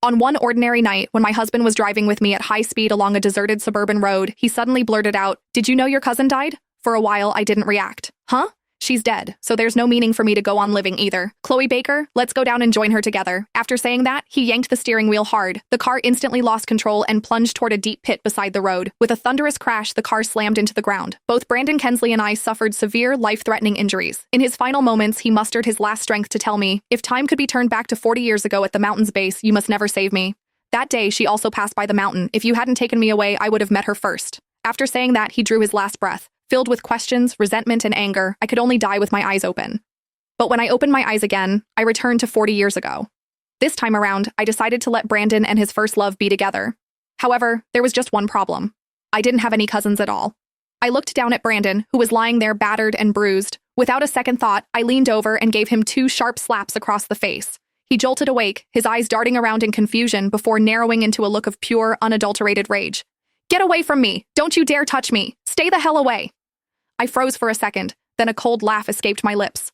On one ordinary night, when my husband was driving with me at high speed along a deserted suburban road, he suddenly blurted out, "Did you know your cousin died?" For a while, I didn't react. Huh? She's dead, so there's no meaning for me to go on living either. Chloe Baker, let's go down and join her together. After saying that, he yanked the steering wheel hard. The car instantly lost control and plunged toward a deep pit beside the road. With a thunderous crash, the car slammed into the ground. Both Brandon Kensley and I suffered severe, life-threatening injuries. In his final moments, he mustered his last strength to tell me, "If time could be turned back to 40 years ago at the mountain's base, you must never save me." That day, she also passed by the mountain. If you hadn't taken me away, I would have met her first. After saying that, he drew his last breath. Filled with questions, resentment, and anger, I could only die with my eyes open. But when I opened my eyes again, I returned to 40 years ago. This time around, I decided to let Brandon and his first love be together. However, there was just one problem. I didn't have any cousins at all. I looked down at Brandon, who was lying there battered and bruised. Without a second thought, I leaned over and gave him 2 sharp slaps across the face. He jolted awake, his eyes darting around in confusion before narrowing into a look of pure, unadulterated rage. "Get away from me! Don't you dare touch me! Stay the hell away!" I froze for a second, then a cold laugh escaped my lips.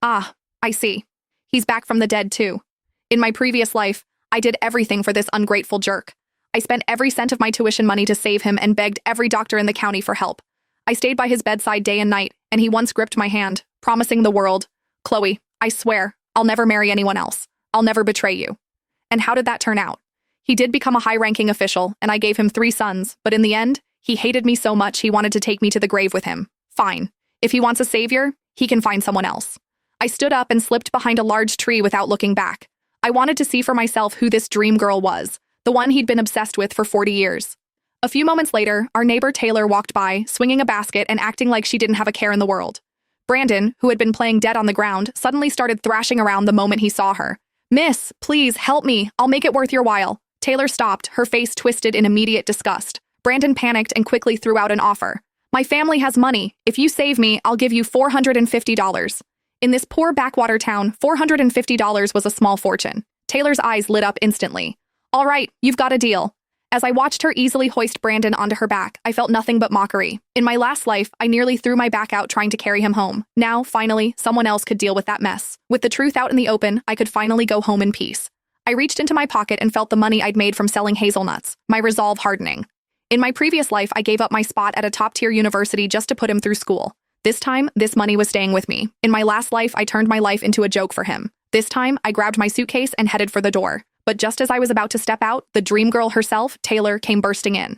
Ah, I see. He's back from the dead too. In my previous life, I did everything for this ungrateful jerk. I spent every cent of my tuition money to save him and begged every doctor in the county for help. I stayed by his bedside day and night, and he once gripped my hand, promising the world, "Chloe, I swear, I'll never marry anyone else. I'll never betray you." And how did that turn out? He did become a high-ranking official, and I gave him 3 sons, but in the end, he hated me so much he wanted to take me to the grave with him. Fine. If he wants a savior, he can find someone else. I stood up and slipped behind a large tree without looking back. I wanted to see for myself who this dream girl was, the one he'd been obsessed with for 40 years. A few moments later, our neighbor Taylor walked by, swinging a basket and acting like she didn't have a care in the world. Brandon, who had been playing dead on the ground, suddenly started thrashing around the moment he saw her. "Miss, please, help me. I'll make it worth your while." Taylor stopped, her face twisted in immediate disgust. Brandon panicked and quickly threw out an offer. "My family has money. If you save me, I'll give you $450. In this poor backwater town, $450 was a small fortune. Taylor's eyes lit up instantly. "All right, you've got a deal." As I watched her easily hoist Brandon onto her back, I felt nothing but mockery. In my last life, I nearly threw my back out trying to carry him home. Now, finally, someone else could deal with that mess. With the truth out in the open, I could finally go home in peace. I reached into my pocket and felt the money I'd made from selling hazelnuts, my resolve hardening. In my previous life, I gave up my spot at a top-tier university just to put him through school. This time, this money was staying with me. In my last life, I turned my life into a joke for him. This time, I grabbed my suitcase and headed for the door. But just as I was about to step out, the dream girl herself, Taylor, came bursting in.